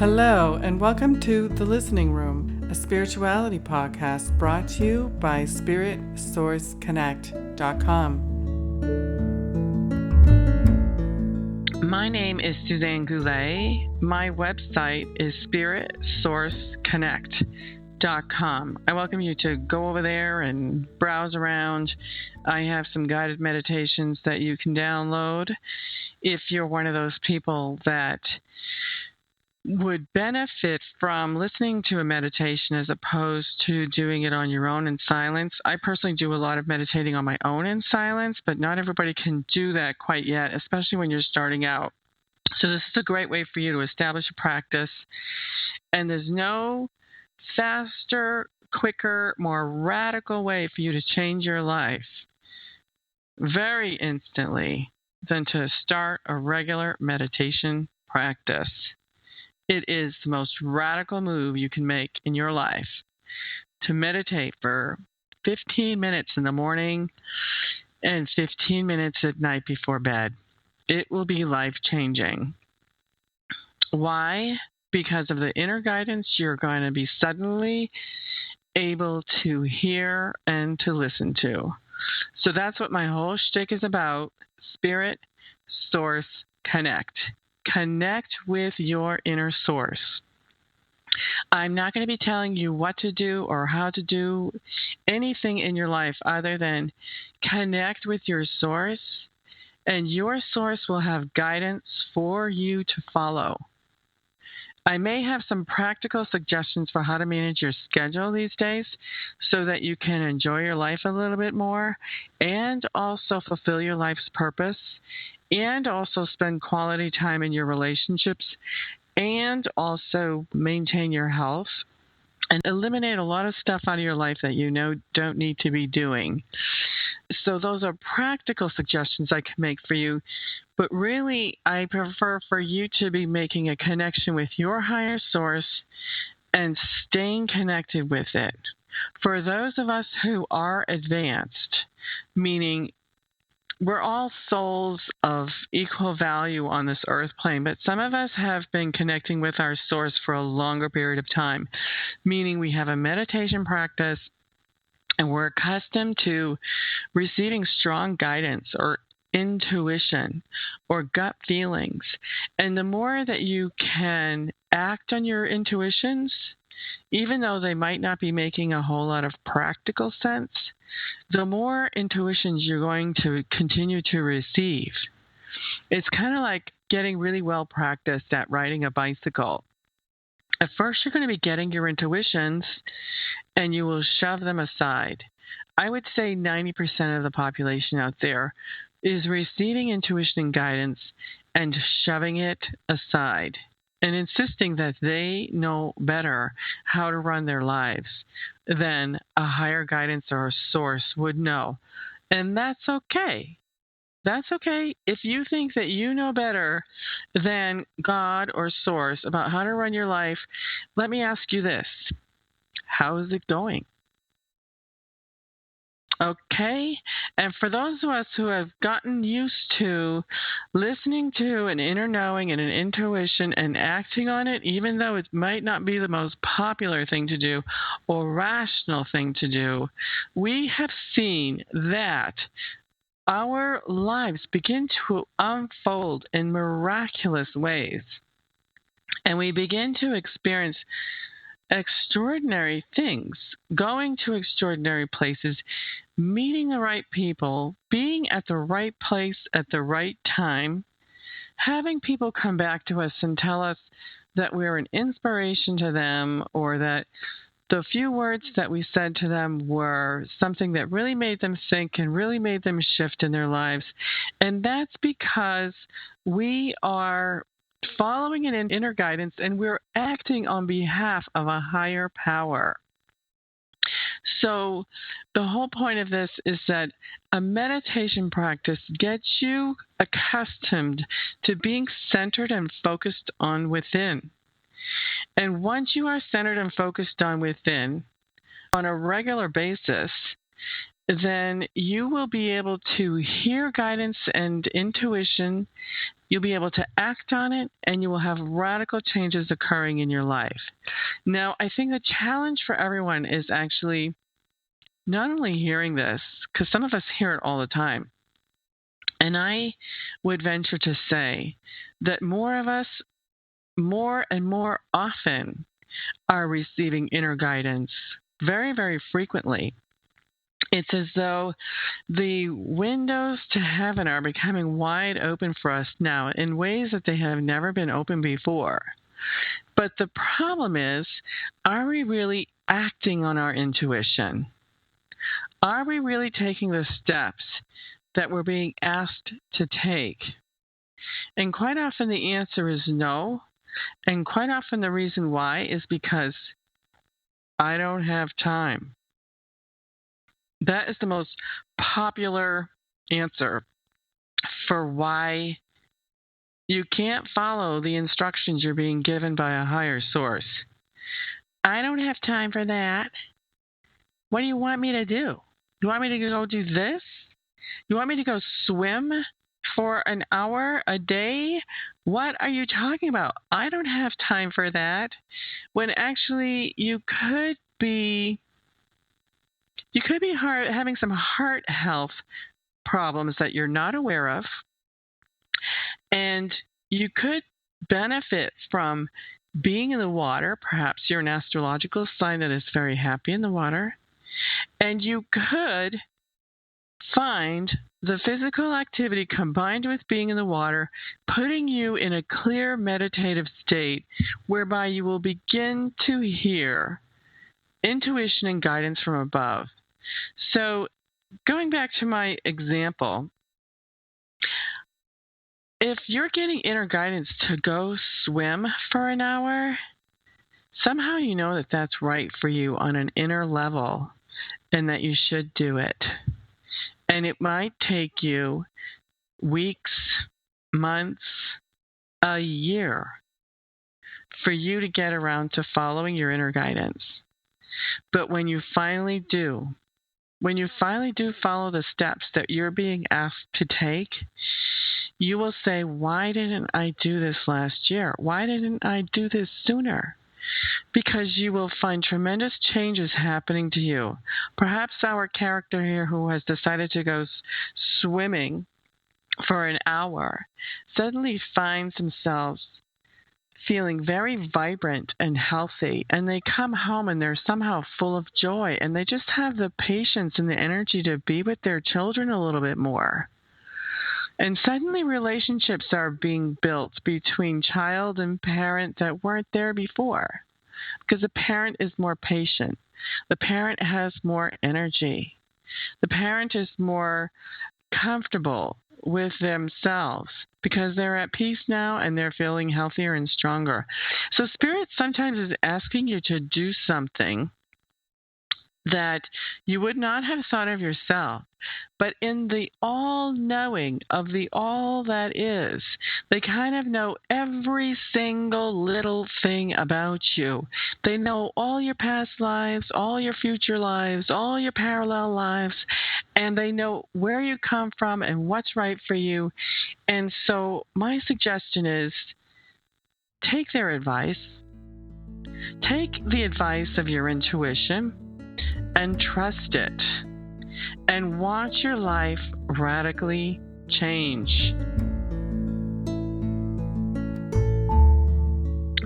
Hello, and welcome to The Listening Room, a spirituality podcast brought to you by SpiritSourceConnect.com. My name is Suzanne Goulet. My website is SpiritSourceConnect.com. I welcome you to go over there and browse around. I have some guided meditations that you can download if you're one of those people that would benefit from listening to a meditation as opposed to doing it on your own in silence. I personally do a lot of meditating on my own in silence, but not everybody can do that quite yet, especially when you're starting out. So this is a great way for you to establish a practice, and there's no faster, quicker, more radical way for you to change your life very instantly than to start a regular meditation practice. It is the most radical move you can make in your life to meditate for 15 minutes in the morning and 15 minutes at night before bed. It will be life-changing. Why? Because of the inner guidance you're going to be suddenly able to hear and to listen to. So that's what my whole shtick is about. Spirit, Source, Connect. Connect with your inner source. I'm not going to be telling you what to do or how to do anything in your life other than connect with your source, and your source will have guidance for you to follow. I may have some practical suggestions for how to manage your schedule these days so that you can enjoy your life a little bit more and also fulfill your life's purpose and also spend quality time in your relationships and also maintain your health and eliminate a lot of stuff out of your life that you know don't need to be doing. So those are practical suggestions I can make for you. But really, I prefer for you to be making a connection with your higher source and staying connected with it. For those of us who are advanced, meaning we're all souls of equal value on this earth plane, but some of us have been connecting with our source for a longer period of time, meaning we have a meditation practice and we're accustomed to receiving strong guidance or intuition or gut feelings. And the more that you can act on your intuitions, even though they might not be making a whole lot of practical sense, the more intuitions you're going to continue to receive. It's kind of like getting really well practiced at riding a bicycle. At first, you're going to be getting your intuitions, and you will shove them aside. I would say 90% of the population out there is receiving intuition and guidance and shoving it aside and insisting that they know better how to run their lives than a higher guidance or a source would know. And that's okay. That's okay. If you think that you know better than God or source about how to run your life, let me ask you this. How is it going? Okay? And for those of us who have gotten used to listening to an inner knowing and an intuition and acting on it, even though it might not be the most popular thing to do or rational thing to do, we have seen that our lives begin to unfold in miraculous ways. And we begin to experience extraordinary things, going to extraordinary places, meeting the right people, being at the right place at the right time, having people come back to us and tell us that we're an inspiration to them or that the few words that we said to them were something that really made them think and really made them shift in their lives. And that's because we are following an inner guidance and we're acting on behalf of a higher power. So the whole point of this is that a meditation practice gets you accustomed to being centered and focused on within. And once you are centered and focused on within on a regular basis, then you will be able to hear guidance and intuition. You'll be able to act on it, and you will have radical changes occurring in your life. Now, I think the challenge for everyone is actually not only hearing this, because some of us hear it all the time, and I would venture to say that more of us, more and more often, are receiving inner guidance very, very frequently. It's as though the windows to heaven are becoming wide open for us now in ways that they have never been open before. But the problem is, are we really acting on our intuition? Are we really taking the steps that we're being asked to take? And quite often the answer is no. And quite often the reason why is because I don't have time. That is the most popular answer for why you can't follow the instructions you're being given by a higher source. I don't have time for that. What do you want me to do? You want me to go do this? You want me to go swim for an hour a day? What are you talking about? I don't have time for that. When actually you could be having some heart health problems that you're not aware of, and you could benefit from being in the water. Perhaps you're an astrological sign that is very happy in the water, and you could find the physical activity combined with being in the water, putting you in a clear meditative state whereby you will begin to hear intuition and guidance from above. So going back to my example, if you're getting inner guidance to go swim for an hour, somehow you know that that's right for you on an inner level and that you should do it. And it might take you weeks, months, a year for you to get around to following your inner guidance. But when you finally do follow the steps that you're being asked to take, you will say, why didn't I do this last year? Why didn't I do this sooner? Because you will find tremendous changes happening to you. Perhaps our character here who has decided to go swimming for an hour suddenly finds themselves feeling very vibrant and healthy, and they come home and they're somehow full of joy, and they just have the patience and the energy to be with their children a little bit more. And suddenly relationships are being built between child and parent that weren't there before, because the parent is more patient. The parent has more energy. The parent is more comfortable with themselves because they're at peace now and they're feeling healthier and stronger. So Spirit sometimes is asking you to do something that you would not have thought of yourself, but in the all-knowing of the all that is, they kind of know every single little thing about you. They know all your past lives, all your future lives, all your parallel lives, and they know where you come from and what's right for you. And so my suggestion is take their advice. Take the advice of your intuition and trust it, and watch your life radically change.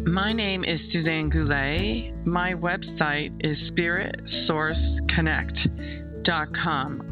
My name is Suzanne Goulet. My website is spiritsourceconnect.com.